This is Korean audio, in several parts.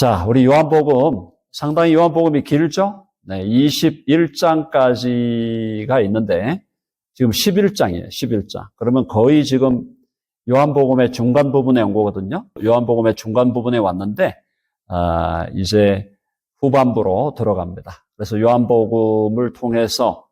자, 우리 요한복음, 상당히 요한복음이 길죠? 네, 21장까지가 있는데, 지금 11장이에요, 11장. 그러면 거의 지금 요한복음의 중간 부분에 온 거거든요. 요한복음의 중간 부분에 왔는데, 이제 후반부로 들어갑니다. 그래서 요한복음을 통해서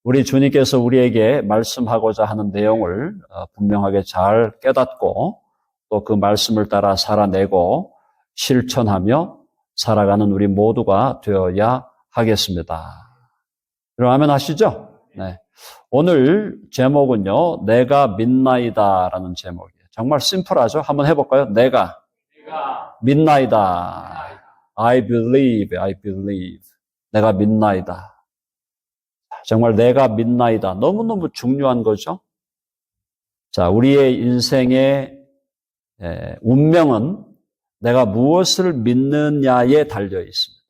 우리 주님께서 우리에게 말씀하고자 하는 내용을 분명하게 잘 깨닫고 또 그 말씀을 따라 살아내고 실천하며 살아가는 우리 모두가 되어야 하겠습니다. 그럼 아멘 하시죠? 네. 오늘 제목은요, 내가 믿나이다라는 제목이에요. 정말 심플하죠? 한번 해볼까요? 내가 믿나이다. I believe. 내가 믿나이다. 정말 내가 믿나이다. 너무너무 중요한 거죠. 자, 우리의 인생의 운명은 내가 무엇을 믿느냐에 달려 있습니다.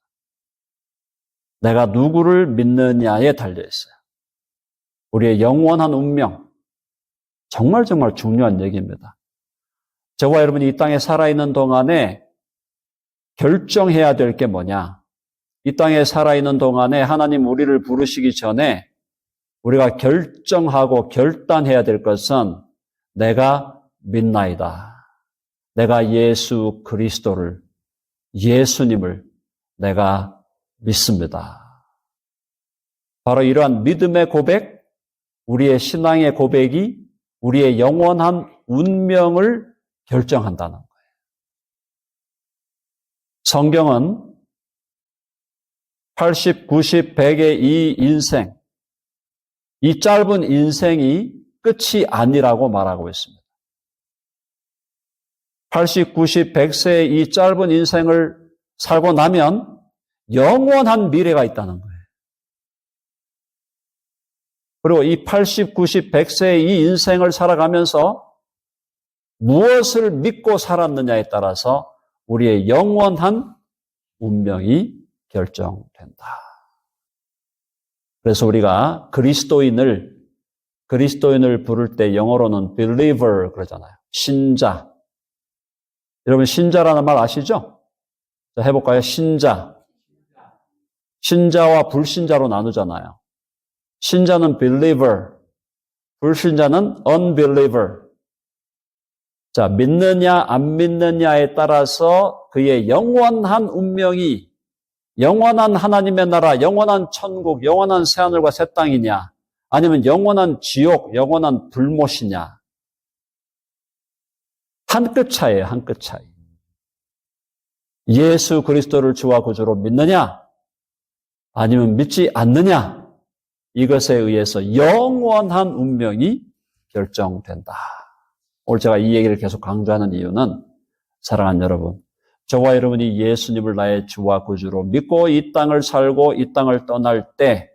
내가 누구를 믿느냐에 달려 있어요. 우리의 영원한 운명. 정말 중요한 얘기입니다. 저와 여러분이 이 땅에 살아있는 동안에 결정해야 될 게 뭐냐? 이 땅에 살아있는 동안에 하나님 우리를 부르시기 전에 우리가 결정하고 결단해야 될 것은 내가 믿나이다. 내가 예수 그리스도를, 예수님을 내가 믿습니다. 바로 이러한 믿음의 고백, 우리의 신앙의 고백이 우리의 영원한 운명을 결정한다는 거예요. 성경은 80, 90, 100의 이 인생, 이 짧은 인생이 끝이 아니라고 말하고 있습니다. 80, 90, 100세의 이 짧은 인생을 살고 나면 영원한 미래가 있다는 거예요. 그리고 이 80, 90, 100세의 이 인생을 살아가면서 무엇을 믿고 살았느냐에 따라서 우리의 영원한 운명이 결정된다. 그래서 우리가 그리스도인을 부를 때 영어로는 believer 그러잖아요. 신자. 여러분 신자라는 말 아시죠? 자, 해볼까요? 신자. 신자와 불신자로 나누잖아요. 신자는 believer, 불신자는 unbeliever. 자, 믿느냐 안 믿느냐에 따라서 그의 영원한 운명이 영원한 하나님의 나라, 영원한 천국, 영원한 새하늘과 새 땅이냐 아니면 영원한 지옥, 영원한 불못이냐. 한 끗 차이예요, 한 끗 차이. 예수 그리스도를 주와 구주로 믿느냐 아니면 믿지 않느냐. 이것에 의해서 영원한 운명이 결정된다. 오늘 제가 이 얘기를 계속 강조하는 이유는 사랑하는 여러분, 저와 여러분이 예수님을 나의 주와 구주로 믿고 이 땅을 살고 이 땅을 떠날 때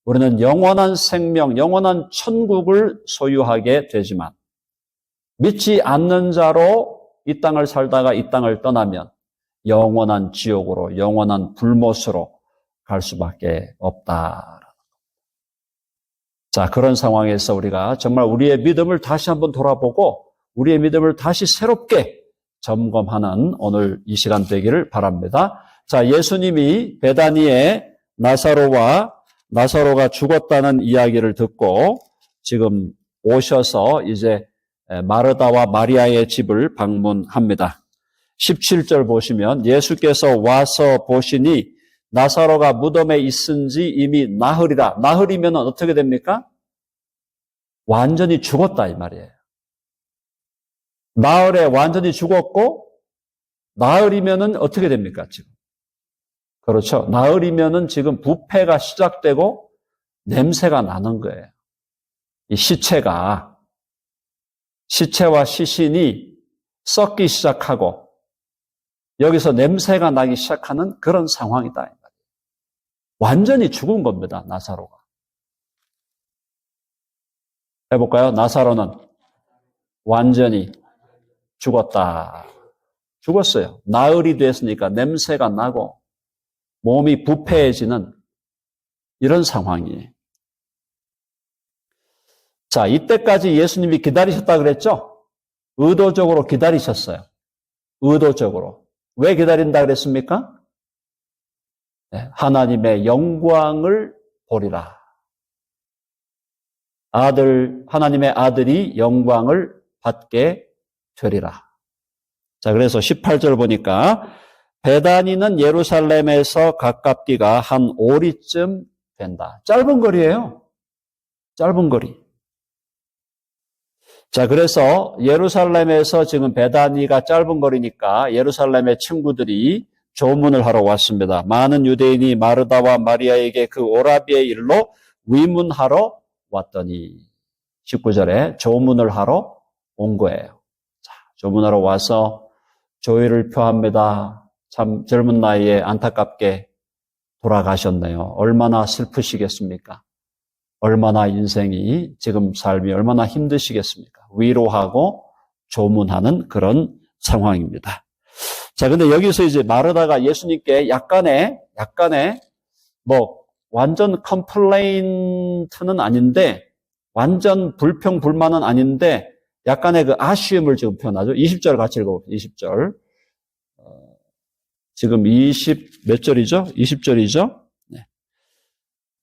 우리는 영원한 생명, 영원한 천국을 소유하게 되지만 믿지 않는 자로 이 땅을 살다가 이 땅을 떠나면 영원한 지옥으로, 영원한 불못으로 갈 수밖에 없다. 자, 그런 상황에서 우리가 정말 우리의 믿음을 다시 한번 돌아보고 우리의 믿음을 다시 새롭게 점검하는 오늘 이 시간 되기를 바랍니다. 자, 예수님이 베다니에 나사로가 죽었다는 이야기를 듣고 지금 오셔서 이제 마르다와 마리아의 집을 방문합니다. 17절 보시면 예수께서 와서 보시니 나사로가 무덤에 있은지 이미 나흘이라. 나흘이면 어떻게 됩니까? 완전히 죽었다 이 말이에요. 나흘에 완전히 죽었고 나흘이면 어떻게 됩니까 지금? 그렇죠. 나흘이면 지금 부패가 시작되고 냄새가 나는 거예요. 이 시체와 시신이 썩기 시작하고 여기서 냄새가 나기 시작하는 그런 상황이다. 완전히 죽은 겁니다. 나사로가. 해볼까요? 나사로는 완전히 죽었다. 죽었어요. 나흘이 됐으니까 냄새가 나고 몸이 부패해지는 이런 상황이에요. 자, 이때까지 예수님이 기다리셨다 그랬죠? 의도적으로 기다리셨어요. 의도적으로. 왜 기다린다 그랬습니까? 네, 하나님의 영광을 보리라. 하나님의 아들이 영광을 받게 되리라. 자, 그래서 18절 보니까 베다니는 예루살렘에서 가깝기가 한 오리쯤 된다. 짧은 거리예요. 짧은 거리. 자, 그래서 예루살렘에서 지금 베다니가 짧은 거리니까 예루살렘의 친구들이 조문을 하러 왔습니다. 많은 유대인이 마르다와 마리아에게 그 오라비의 일로 위문하러 왔더니 19절에 조문을 하러 온 거예요. 자, 조문하러 와서 조의를 표합니다. 참 젊은 나이에 안타깝게 돌아가셨네요. 얼마나 슬프시겠습니까? 얼마나 인생이 지금 삶이 얼마나 힘드시겠습니까? 위로하고 조문하는 그런 상황입니다. 자, 근데 여기서 이제 마르다가 예수님께 약간의 완전 컴플레인트는 아닌데 완전 불평 불만은 아닌데 약간의 그 아쉬움을 지금 표현하죠. 20절 같이 읽어봅시다. 20절. 지금 몇 절이죠? 20절이죠? 네.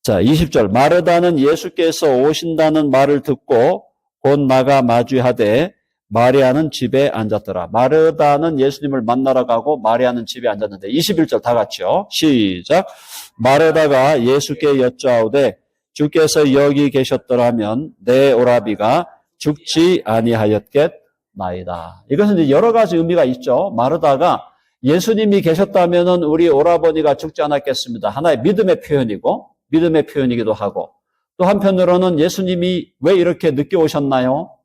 자, 20절. 마르다는 예수께서 오신다는 말을 듣고 곧 나가 마주하되 마리아는 집에 앉았더라. 마르다는 예수님을 만나러 가고 마리아는 집에 앉았는데 21절 다 같이요. 시작. 마르다가 예수께 여짜오되 주께서 여기 계셨더라면 내 오라비가 죽지 아니하였겠나이다. 이것은 이제 여러 가지 의미가 있죠. 마르다가 예수님이 계셨다면은 우리 오라버니가 죽지 않았겠습니다. 하나의 믿음의 표현이기도 하고 또 한편으로는 예수님이 왜 이렇게 늦게 오셨나요?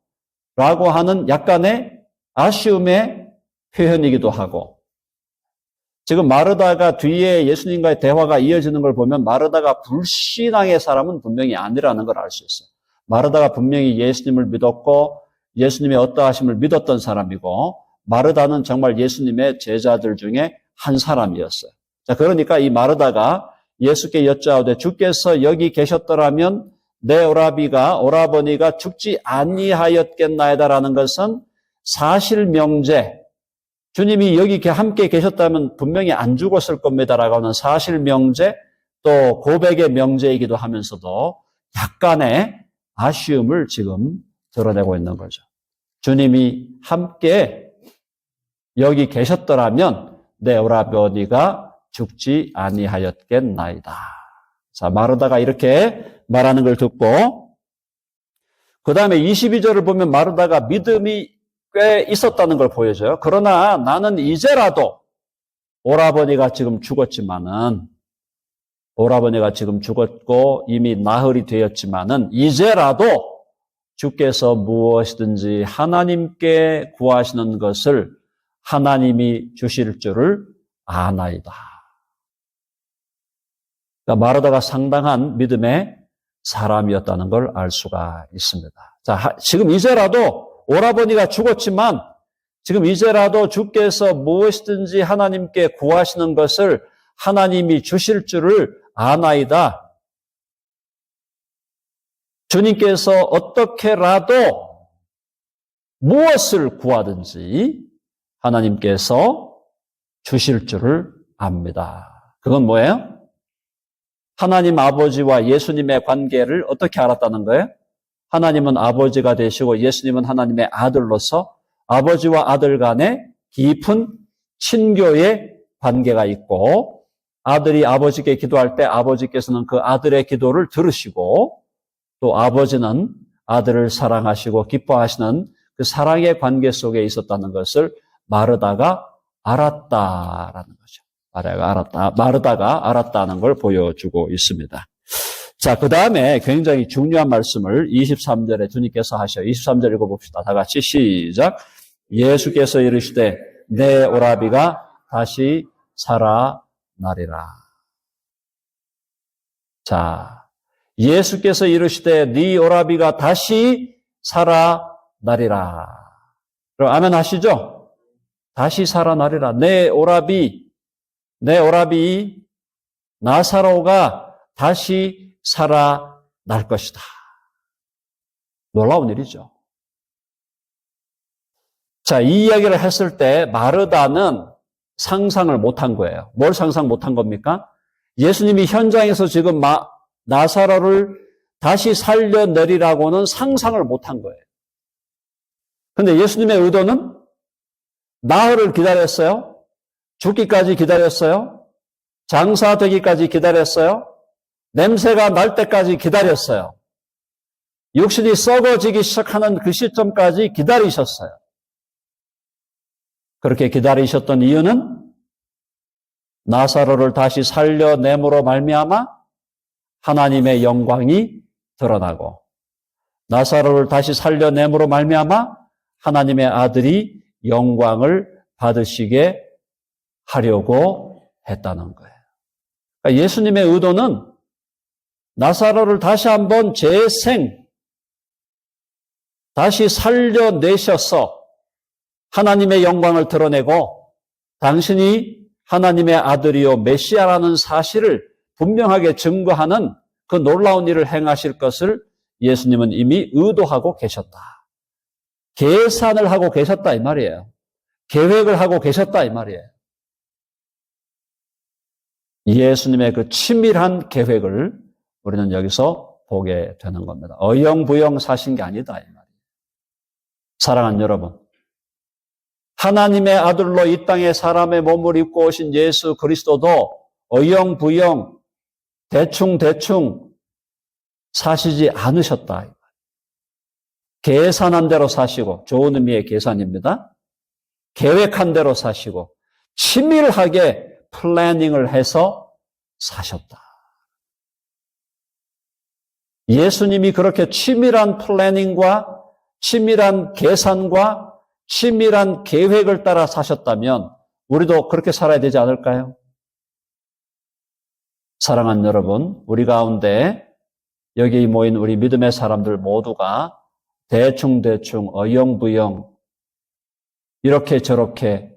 라고 하는 약간의 아쉬움의 표현이기도 하고 지금 마르다가 뒤에 예수님과의 대화가 이어지는 걸 보면 마르다가 불신앙의 사람은 분명히 아니라는 걸 알 수 있어요. 마르다가 분명히 예수님을 믿었고 예수님의 어떠하심을 믿었던 사람이고 마르다는 정말 예수님의 제자들 중에 한 사람이었어요. 자, 그러니까 이 마르다가 예수께 여짜오되 주께서 여기 계셨더라면 내 오라버니가 죽지 아니하였겠나이다라는 것은 사실 명제, 주님이 여기 함께 계셨다면 분명히 안 죽었을 겁니다라고 하는 사실 명제, 또 고백의 명제이기도 하면서도 약간의 아쉬움을 지금 드러내고 있는 거죠. 주님이 함께 여기 계셨더라면 내 오라버니가 죽지 아니하였겠나이다. 자, 마르다가 이렇게 말하는 걸 듣고 그 다음에 22절을 보면 마르다가 믿음이 꽤 있었다는 걸 보여줘요. 그러나 나는 이제라도 오라버니가 지금 죽었고 이미 나흘이 되었지만은 이제라도 주께서 무엇이든지 하나님께 구하시는 것을 하나님이 주실 줄을 아나이다. 그러니까 마르다가 상당한 믿음의 사람이었다는 걸 알 수가 있습니다. 자, 지금 이제라도 오라버니가 죽었지만 지금 이제라도 주께서 무엇이든지 하나님께 구하시는 것을 하나님이 주실 줄을 아나이다. 주님께서 어떻게라도 무엇을 구하든지 하나님께서 주실 줄을 압니다. 그건 뭐예요? 하나님 아버지와 예수님의 관계를 어떻게 알았다는 거예요? 하나님은 아버지가 되시고 예수님은 하나님의 아들로서 아버지와 아들 간에 깊은 친교의 관계가 있고 아들이 아버지께 기도할 때 아버지께서는 그 아들의 기도를 들으시고 또 아버지는 아들을 사랑하시고 기뻐하시는 그 사랑의 관계 속에 있었다는 것을 마르다가 알았다라는 거죠. 마르다가 알았다는 걸 보여주고 있습니다. 자, 그 다음에 굉장히 중요한 말씀을 23절에 주님께서 하셔요. 23절 읽어봅시다. 다 같이 시작. 예수께서 이르시되 내 오라비가 다시 살아나리라. 자, 예수께서 이르시되 네 오라비가 다시 살아나리라. 그럼 아멘 하시죠? 다시 살아나리라. 내 오라비 나사로가 다시 살아날 것이다. 놀라운 일이죠. 자, 이 이야기를 했을 때 마르다는 상상을 못한 거예요. 뭘 상상 못한 겁니까? 예수님이 현장에서 지금 나사로를 다시 살려내리라고는 상상을 못한 거예요. 근데 예수님의 의도는 나흘을 기다렸어요. 죽기까지 기다렸어요. 장사되기까지 기다렸어요. 냄새가 날 때까지 기다렸어요. 육신이 썩어지기 시작하는 그 시점까지 기다리셨어요. 그렇게 기다리셨던 이유는 나사로를 다시 살려냄으로 말미암아 하나님의 영광이 드러나고, 나사로를 다시 살려냄으로 말미암아 하나님의 아들이 영광을 받으시게 하려고 했다는 거예요. 그러니까 예수님의 의도는 나사로를 다시 한번 다시 살려내셔서 하나님의 영광을 드러내고 당신이 하나님의 아들이요 메시아라는 사실을 분명하게 증거하는 그 놀라운 일을 행하실 것을 예수님은 이미 의도하고 계셨다. 계산을 하고 계셨다 이 말이에요. 계획을 하고 계셨다 이 말이에요. 예수님의 그 치밀한 계획을 우리는 여기서 보게 되는 겁니다. 어영부영 사신 게 아니다 이 말이에요. 사랑하는 여러분, 하나님의 아들로 이 땅에 사람의 몸을 입고 오신 예수 그리스도도 어영부영 대충 사시지 않으셨다. 계산한 대로 사시고, 좋은 의미의 계산입니다. 계획한 대로 사시고 치밀하게 플래닝을 해서 사셨다. 예수님이 그렇게 치밀한 플래닝과 치밀한 계산과 치밀한 계획을 따라 사셨다면 우리도 그렇게 살아야 되지 않을까요? 사랑하는 여러분, 우리 가운데 여기 모인 우리 믿음의 사람들 모두가 대충 어영부영 이렇게 저렇게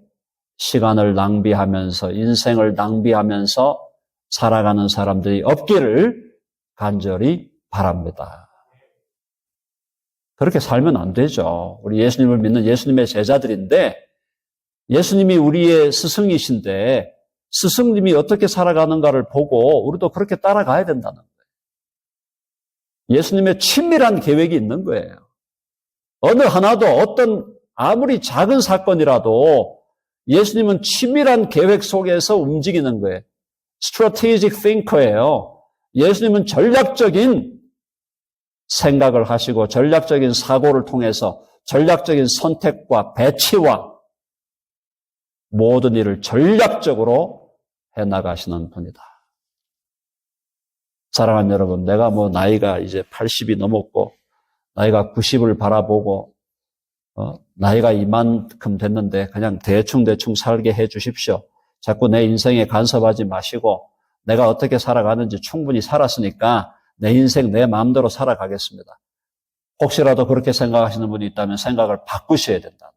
시간을 낭비하면서 인생을 낭비하면서 살아가는 사람들이 없기를 간절히 바랍니다. 그렇게 살면 안 되죠. 우리 예수님을 믿는 예수님의 제자들인데 예수님이 우리의 스승이신데 스승님이 어떻게 살아가는가를 보고 우리도 그렇게 따라가야 된다는 거예요. 예수님의 친밀한 계획이 있는 거예요. 어느 하나도 어떤 아무리 작은 사건이라도 예수님은 치밀한 계획 속에서 움직이는 거예요. strategic thinker예요. 예수님은 전략적인 생각을 하시고 전략적인 사고를 통해서 전략적인 선택과 배치와 모든 일을 전략적으로 해나가시는 분이다. 사랑하는 여러분, 내가 나이가 이제 80이 넘었고 나이가 90을 바라보고 나이가 이만큼 됐는데 그냥 대충 살게 해 주십시오. 자꾸 내 인생에 간섭하지 마시고 내가 어떻게 살아가는지 충분히 살았으니까 내 인생 내 마음대로 살아가겠습니다. 혹시라도 그렇게 생각하시는 분이 있다면 생각을 바꾸셔야 된다.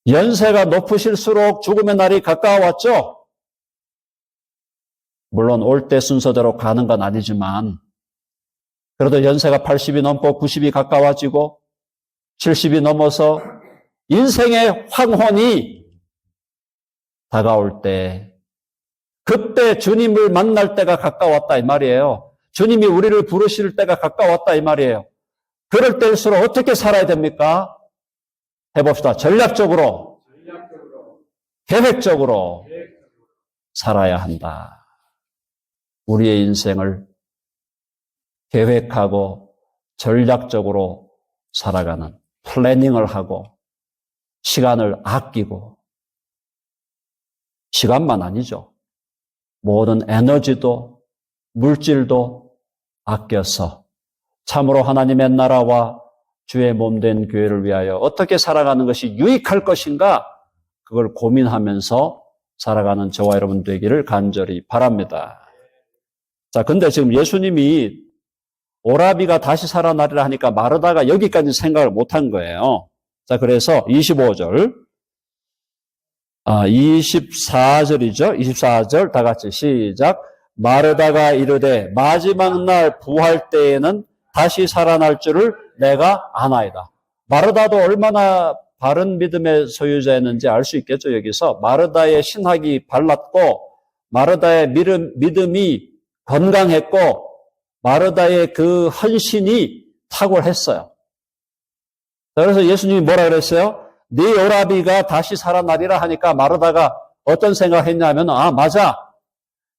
연세가 높으실수록 죽음의 날이 가까워왔죠? 물론 올 때 순서대로 가는 건 아니지만 그래도 연세가 80이 넘고 90이 가까워지고 70이 넘어서 인생의 황혼이 다가올 때 그때 주님을 만날 때가 가까웠다 이 말이에요. 주님이 우리를 부르실 때가 가까웠다 이 말이에요. 그럴 때일수록 어떻게 살아야 됩니까? 해봅시다. 전략적으로, 계획적으로 살아야 한다. 우리의 인생을 계획하고 전략적으로 살아가는 플래닝을 하고 시간을 아끼고 시간만 아니죠. 모든 에너지도 물질도 아껴서 참으로 하나님의 나라와 주의 몸된 교회를 위하여 어떻게 살아가는 것이 유익할 것인가 그걸 고민하면서 살아가는 저와 여러분 되기를 간절히 바랍니다. 자, 근데 지금 예수님이 오라비가 다시 살아나리라 하니까 마르다가 여기까지 생각을 못한 거예요. 자, 그래서 25절, 24절이죠. 24절 다 같이 시작. 마르다가 이르되 마지막 날 부활 때에는 다시 살아날 줄을 내가 아나이다. 마르다도 얼마나 바른 믿음의 소유자였는지 알 수 있겠죠, 여기서. 마르다의 신학이 발랐고, 마르다의 믿음이 건강했고, 마르다의 그 헌신이 탁월했어요. 그래서 예수님이 뭐라 그랬어요? 네 오라비가 다시 살아나리라 하니까 마르다가 어떤 생각을 했냐면, 아, 맞아.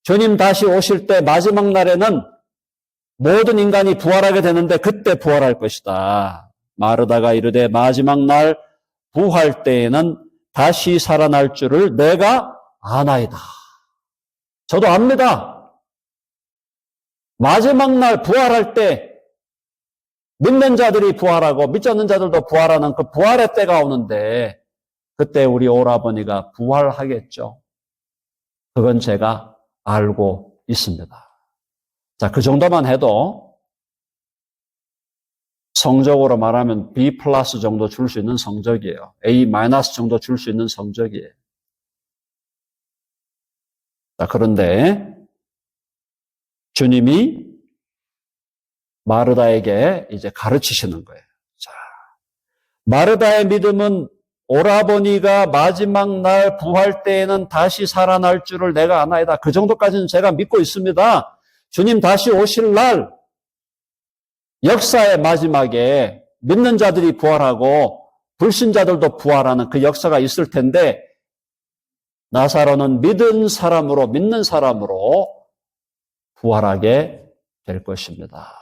주님 다시 오실 때 마지막 날에는 모든 인간이 부활하게 되는데 그때 부활할 것이다. 마르다가 이르되 마지막 날 부활 때에는 다시 살아날 줄을 내가 아나이다. 저도 압니다. 마지막 날 부활할 때 믿는 자들이 부활하고 믿지 않는 자들도 부활하는 그 부활의 때가 오는데 그때 우리 오라버니가 부활하겠죠. 그건 제가 알고 있습니다. 자, 그 정도만 해도 성적으로 말하면 B 플러스 정도 줄 수 있는 성적이에요. A 마이너스 정도 줄 수 있는 성적이에요. 자, 그런데 주님이 마르다에게 이제 가르치시는 거예요. 자, 마르다의 믿음은 오라버니가 마지막 날 부활 때에는 다시 살아날 줄을 내가 아나이다. 그 정도까지는 제가 믿고 있습니다. 주님 다시 오실 날 역사의 마지막에 믿는 자들이 부활하고 불신자들도 부활하는 그 역사가 있을 텐데 나사로는 믿는 사람으로 부활하게 될 것입니다.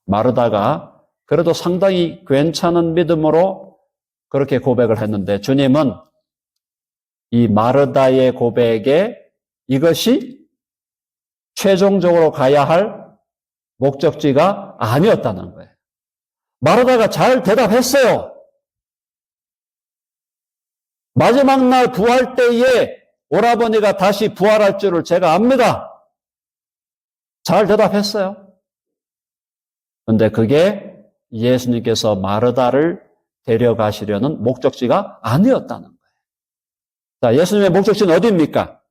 마르다가 그래도 상당히 괜찮은 믿음으로 그렇게 고백을 했는데 주님은 이 마르다의 고백에 이것이 최종적으로 가야 할 목적지가 아니었다는 거예요. 마르다가 잘 대답했어요. 마지막 날 부활 때에 오라버니가 다시 부활할 줄을 제가 압니다. 잘 대답했어요. 그런데 그게 예수님께서 마르다를 데려가시려는 목적지가 아니었다는 거예요. 자, 예수님의 목적지는 어디입니까?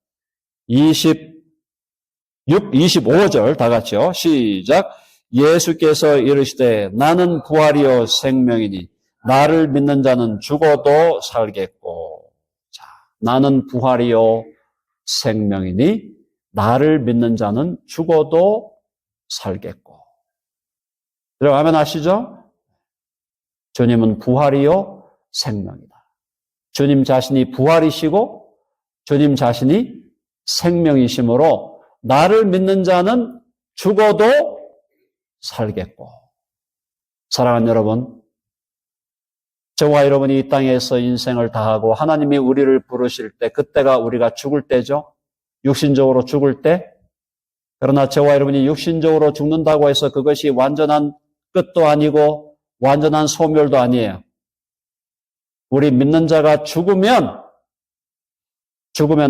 25절 다 같이요. 시작. 예수께서 이르시되 나는 부활이요 생명이니 나를 믿는 자는 죽어도 살겠고. 자, 나는 부활이요 생명이니 나를 믿는 자는 죽어도 살겠고. 들어가면 아시죠? 주님은 부활이요 생명이다. 주님 자신이 부활이시고 주님 자신이 생명이시므로 나를 믿는 자는 죽어도 살겠고. 사랑하는 여러분, 저와 여러분이 이 땅에서 인생을 다하고 하나님이 우리를 부르실 때 그때가 우리가 죽을 때죠. 육신적으로 죽을 때. 그러나 저와 여러분이 육신적으로 죽는다고 해서 그것이 완전한 끝도 아니고 완전한 소멸도 아니에요. 우리 믿는 자가 죽으면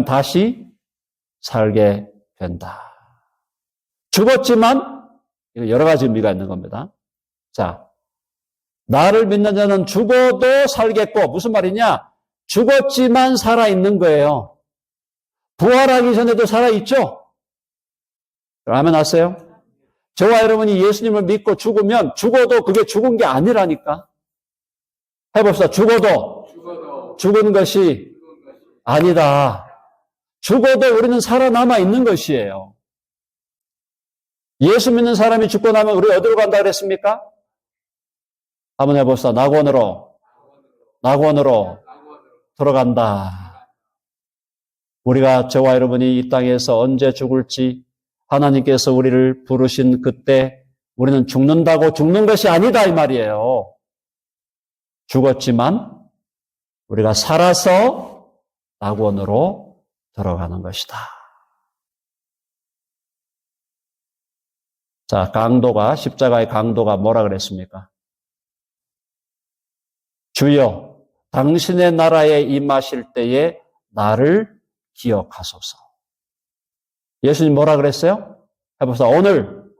다시 살게 된다. 죽었지만 여러 가지 의미가 있는 겁니다. 자, 나를 믿는 자는 죽어도 살겠고 무슨 말이냐? 죽었지만 살아있는 거예요. 부활하기 전에도 살아있죠? 아멘 하세요? 저와 여러분이 예수님을 믿고 죽으면 죽어도 그게 죽은 게 아니라니까. 해봅시다. 죽어도 죽은 것이 아니다. 죽어도 우리는 살아남아 있는 것이에요. 예수 믿는 사람이 죽고 나면 우리 어디로 간다 그랬습니까? 한번 해봅시다. 낙원으로 들어간다. 우리가 저와 여러분이 이 땅에서 언제 죽을지 하나님께서 우리를 부르신 그때 우리는 죽는다고 죽는 것이 아니다 이 말이에요. 죽었지만 우리가 살아서 낙원으로 들어가는 것이다. 자, 십자가의 강도가 뭐라 그랬습니까? 주여, 당신의 나라에 임하실 때에 나를 기억하소서. 예수님 뭐라 그랬어요? 해봅시다. 오늘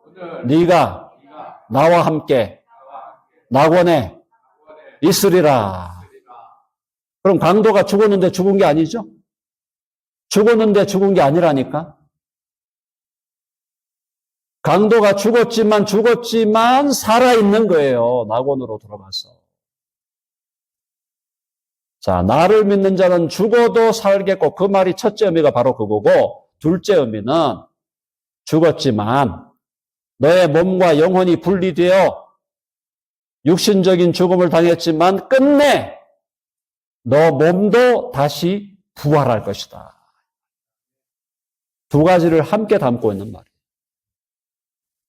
네가 나와 함께 낙원에 있으리라. 그럼 강도가 죽었는데 죽은 게 아니죠? 죽었는데 죽은 게 아니라니까. 강도가 죽었지만 살아있는 거예요. 낙원으로 들어가서. 자, 나를 믿는 자는 죽어도 살겠고, 그 말이 첫째 의미가 바로 그거고, 둘째 의미는 죽었지만 너의 몸과 영혼이 분리되어 육신적인 죽음을 당했지만 끝내 너 몸도 다시 부활할 것이다. 두 가지를 함께 담고 있는 말이에요.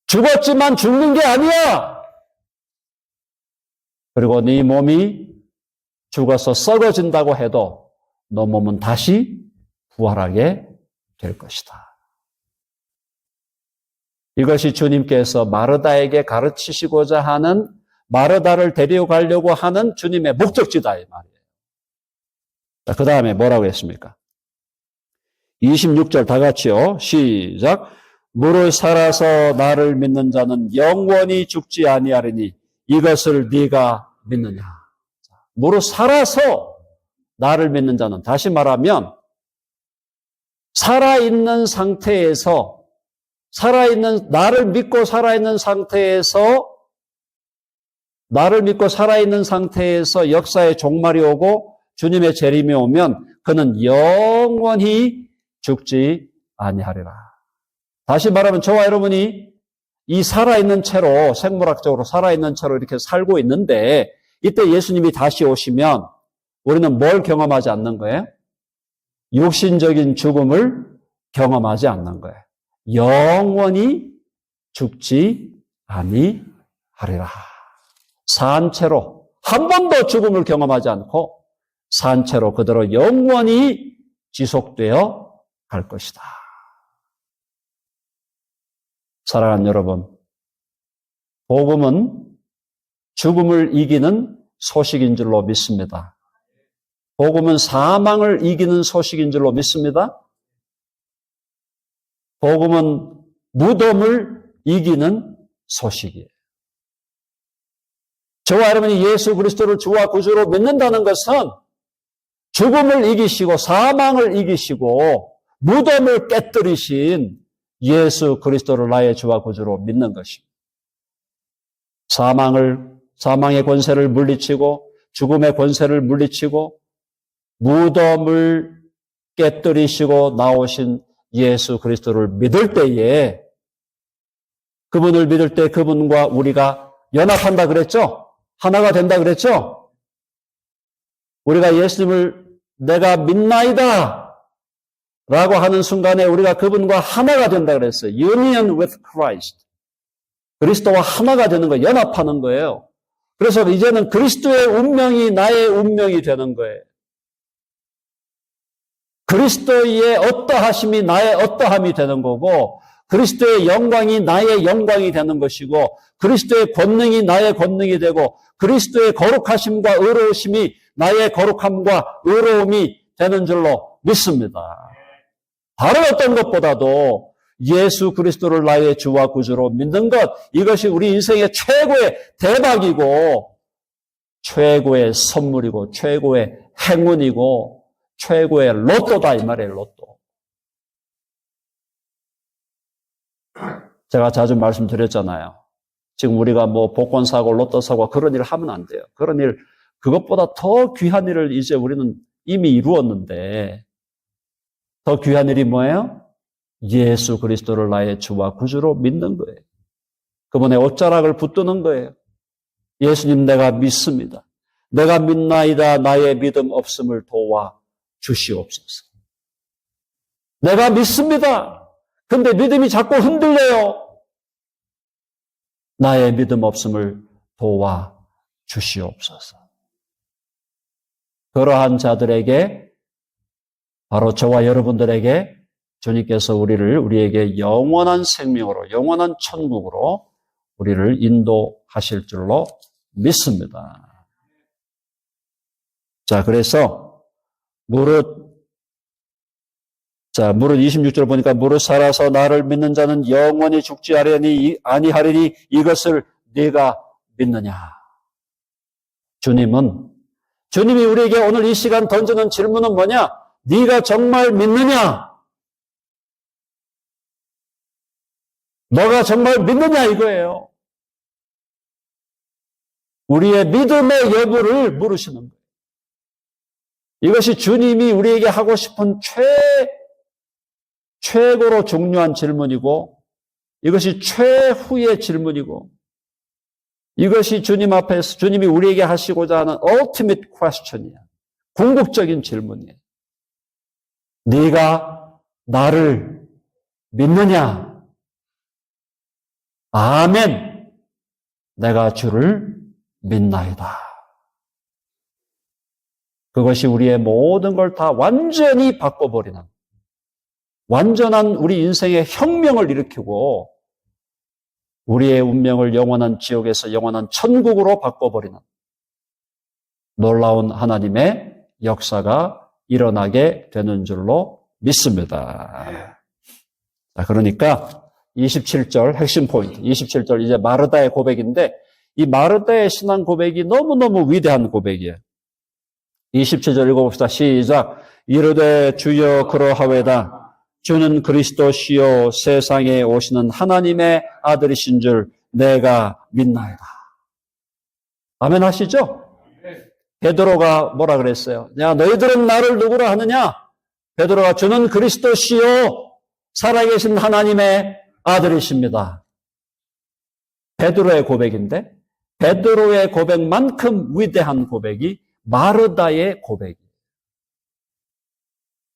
죽었지만 죽는 게 아니야. 그리고 네 몸이 죽어서 썩어진다고 해도 너 몸은 다시 부활하게 될 것이다. 이것이 주님께서 마르다에게 가르치시고자 하는, 마르다를 데려가려고 하는 주님의 목적지다 이 말이에요. 자, 그 다음에 뭐라고 했습니까? 26절 다 같이요. 시작. 무릇 살아서 나를 믿는 자는 영원히 죽지 아니하리니 이것을 네가 믿느냐. 무릇 살아서 나를 믿는 자는, 다시 말하면 살아있는 상태에서, 나를 믿고 살아있는 상태에서 역사의 종말이 오고 주님의 재림이 오면 그는 영원히 죽지 아니하리라. 다시 말하면 저와 여러분이 이 살아있는 채로, 생물학적으로 살아있는 채로 이렇게 살고 있는데, 이때 예수님이 다시 오시면 우리는 뭘 경험하지 않는 거예요? 육신적인 죽음을 경험하지 않는 거예요. 영원히 죽지 아니하리라. 산채로 한 번도 죽음을 경험하지 않고 산채로 그대로 영원히 지속되어 갈 것이다. 사랑하는 여러분, 복음은 죽음을 이기는 소식인 줄로 믿습니다. 복음은 사망을 이기는 소식인 줄로 믿습니다. 복음은 무덤을 이기는 소식이에요. 저와 여러분이 예수 그리스도를 주와 구주로 믿는다는 것은 죽음을 이기시고 사망을 이기시고 무덤을 깨뜨리신 예수 그리스도를 나의 주와 구주로 믿는 것입니다. 사망의 권세를 물리치고 죽음의 권세를 물리치고 무덤을 깨뜨리시고 나오신 예수 그리스도를 믿을 때에, 그분을 믿을 때 그분과 우리가 연합한다 그랬죠? 하나가 된다 그랬죠? 우리가 예수님을 내가 믿나이다 라고 하는 순간에 우리가 그분과 하나가 된다 그랬어요. Union with Christ. 그리스도와 하나가 되는 거예요. 연합하는 거예요. 그래서 이제는 그리스도의 운명이 나의 운명이 되는 거예요. 그리스도의 어떠하심이 나의 어떠함이 되는 거고, 그리스도의 영광이 나의 영광이 되는 것이고, 그리스도의 권능이 나의 권능이 되고, 그리스도의 거룩하심과 의로우심이 나의 거룩함과 의로움이 되는 줄로 믿습니다. 다른 어떤 것보다도 예수 그리스도를 나의 주와 구주로 믿는 것, 이것이 우리 인생의 최고의 대박이고 최고의 선물이고 최고의 행운이고 최고의 로또다 이 말이에요. 로또. 제가 자주 말씀드렸잖아요. 지금 우리가 뭐 복권 사고 로또 사고 그런 일을 하면 안 돼요. 그런 일, 그것보다 더 귀한 일을 이제 우리는 이미 이루었는데, 더 귀한 일이 뭐예요? 예수 그리스도를 나의 주와 구주로 믿는 거예요. 그분의 옷자락을 붙드는 거예요. 예수님 내가 믿습니다. 내가 믿나이다. 나의 믿음 없음을 도와 주시옵소서. 내가 믿습니다. 근데 믿음이 자꾸 흔들려요. 나의 믿음 없음을 도와 주시옵소서. 그러한 자들에게, 바로 저와 여러분들에게 주님께서 우리에게 영원한 생명으로, 영원한 천국으로 우리를 인도하실 줄로 믿습니다. 자, 그래서 무릇 26절 보니까 무릇 살아서 나를 믿는 자는 영원히 죽지 아니하리니 이것을 네가 믿느냐. 주님이 우리에게 오늘 이 시간 던지는 질문은 뭐냐? 네가 정말 믿느냐? 너가 정말 믿느냐 이거예요. 우리의 믿음의 여부를 물으시는 거예요. 이것이 주님이 우리에게 하고 싶은 최고로 중요한 질문이고, 이것이 최후의 질문이고, 이것이 주님 앞에서 주님이 우리에게 하시고자 하는 ultimate question이야. 궁극적인 질문이에요. 네가 나를 믿느냐? 아멘. 내가 주를 믿나이다. 그것이 우리의 모든 걸 다 완전히 바꿔버리는, 완전한 우리 인생의 혁명을 일으키고 우리의 운명을 영원한 지옥에서 영원한 천국으로 바꿔버리는 놀라운 하나님의 역사가 일어나게 되는 줄로 믿습니다. 자, 그러니까 27절 핵심 포인트, 27절 이제 마르다의 고백인데, 이 마르다의 신앙 고백이 너무너무 위대한 고백이에요. 27절 읽어봅시다. 시작. 이르되 주여 그러하외다. 주는 그리스도시요 세상에 오시는 하나님의 아들이신 줄 내가 믿나이다. 아멘 하시죠? 베드로가 뭐라 그랬어요? 야, 너희들은 나를 누구라 하느냐? 베드로가 주는 그리스도시요 살아계신 하나님의 아들이십니다. 베드로의 고백인데, 베드로의 고백만큼 위대한 고백이 마르다의 고백이에요.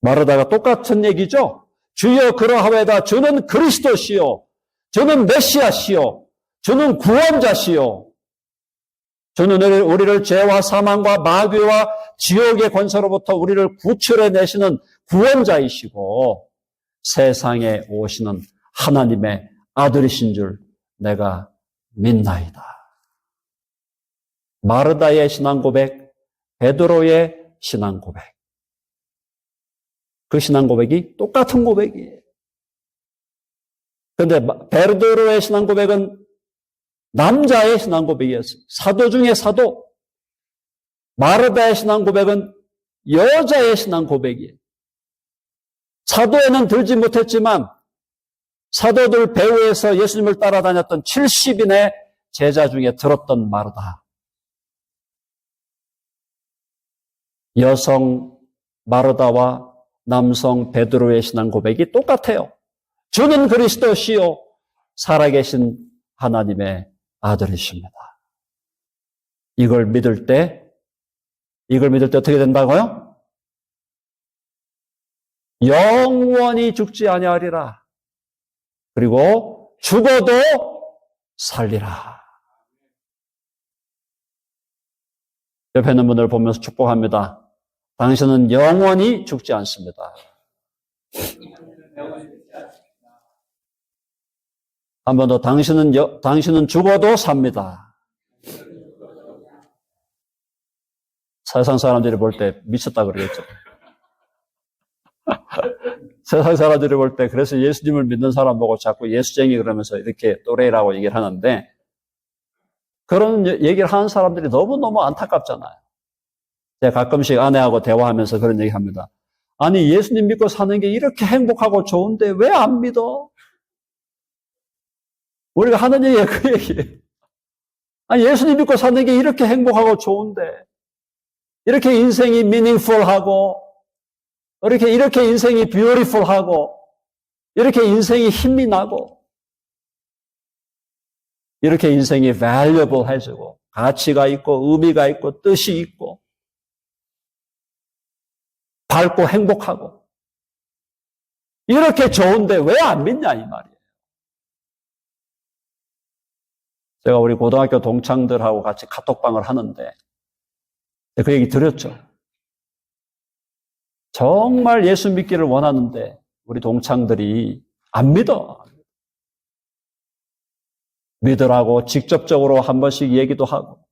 마르다가 똑같은 얘기죠? 주여 그러하외다. 주는 그리스도시요. 주는 메시아시요. 주는 구원자시요. 주는 우리를 죄와 사망과 마귀와 지옥의 권세로부터 우리를 구출해내시는 구원자이시고 세상에 오시는 하나님의 아들이신 줄 내가 믿나이다. 마르다의 신앙 고백, 베드로의 신앙 고백. 그 신앙 고백이 똑같은 고백이에요. 그런데 베드로의 신앙 고백은 남자의 신앙 고백이었어요. 사도 중에 사도. 마르다의 신앙 고백은 여자의 신앙 고백이에요. 사도에는 들지 못했지만 사도들 배후에서 예수님을 따라다녔던 70인의 제자 중에 들었던 마르다. 여성 마르다와 남성 베드로의 신앙 고백이 똑같아요. 주는 그리스도시요 살아계신 하나님의 아들이십니다. 이걸 믿을 때 어떻게 된다고요? 영원히 죽지 아니하리라. 그리고 죽어도 살리라. 옆에 있는 분들 보면서 축복합니다. 당신은 영원히 죽지 않습니다. 한 번 더, 당신은 죽어도 삽니다. 세상 사람들이 볼 때 미쳤다 그러겠죠. 세상 사람들이 볼 때 그래서 예수님을 믿는 사람 보고 자꾸 예수쟁이 그러면서 이렇게 또래라고 얘기를 하는데, 그런 얘기를 하는 사람들이 너무너무 안타깝잖아요. 제가 가끔씩 아내하고 대화하면서 그런 얘기 합니다. 아니, 예수님 믿고 사는 게 이렇게 행복하고 좋은데 왜 안 믿어? 우리가 하는 얘기가 그 얘기예요. 아니, 예수님 믿고 사는 게 이렇게 행복하고 좋은데, 이렇게 인생이 meaningful하고, 이렇게 인생이 beautiful하고, 이렇게 인생이 힘이 나고, 이렇게 인생이 valuable해지고, 가치가 있고, 의미가 있고, 뜻이 있고, 밝고 행복하고, 이렇게 좋은데 왜 안 믿냐, 이 말이에요. 제가 우리 고등학교 동창들하고 같이 카톡방을 하는데, 그 얘기 드렸죠. 정말 예수 믿기를 원하는데, 우리 동창들이 안 믿어. 믿으라고 직접적으로 한 번씩 얘기도 하고,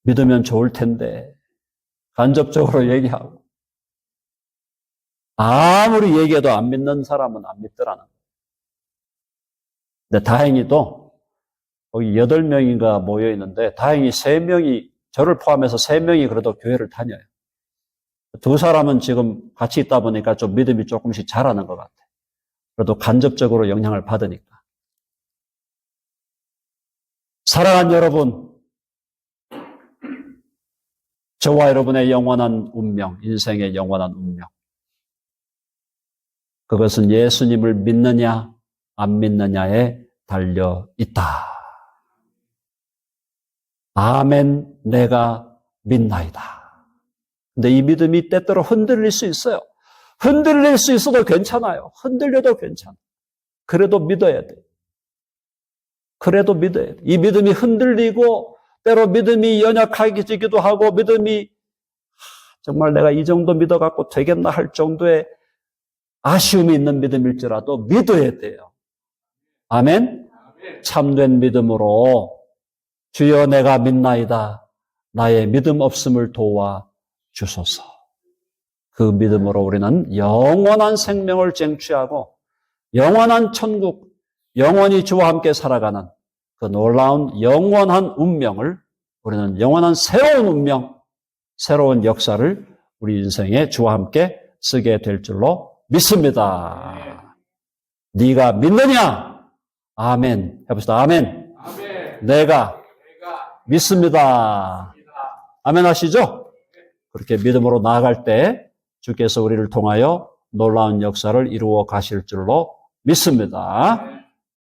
믿으면 좋을 텐데, 간접적으로 얘기하고, 아무리 얘기해도 안 믿는 사람은 안 믿더라는 거예요. 근데 다행히도 거기 8명인가 모여 있는데 다행히 3명이, 저를 포함해서 3명이 그래도 교회를 다녀요. 2사람은 지금 같이 있다 보니까 좀 믿음이 조금씩 자라는 것 같아요. 그래도 간접적으로 영향을 받으니까. 사랑하는 여러분, 저와 여러분의 영원한 운명, 인생의 영원한 운명. 그것은 예수님을 믿느냐, 안 믿느냐에 달려 있다. 아멘, 내가 믿나이다. 근데 이 믿음이 때때로 흔들릴 수 있어요. 흔들릴 수 있어도 괜찮아요. 흔들려도 괜찮아요. 그래도 믿어야 돼요. 그래도 믿어야 돼요. 이 믿음이 흔들리고 때로 믿음이 연약해지기도 하고 믿음이 정말 내가 이 정도 믿어갖고 되겠나 할 정도의 아쉬움이 있는 믿음일지라도 믿어야 돼요. 아멘? 참된 믿음으로 주여 내가 믿나이다. 나의 믿음 없음을 도와 주소서. 그 믿음으로 우리는 영원한 생명을 쟁취하고 영원한 천국, 영원히 주와 함께 살아가는 그 놀라운 영원한 운명을 우리는 영원한 새로운 운명, 새로운 역사를 우리 인생에 주와 함께 쓰게 될 줄로 믿습니다. 네가 믿느냐? 아멘. 해봅시다. 아멘. 내가 믿습니다. 아멘 하시죠? 그렇게 믿음으로 나아갈 때 주께서 우리를 통하여 놀라운 역사를 이루어 가실 줄로 믿습니다.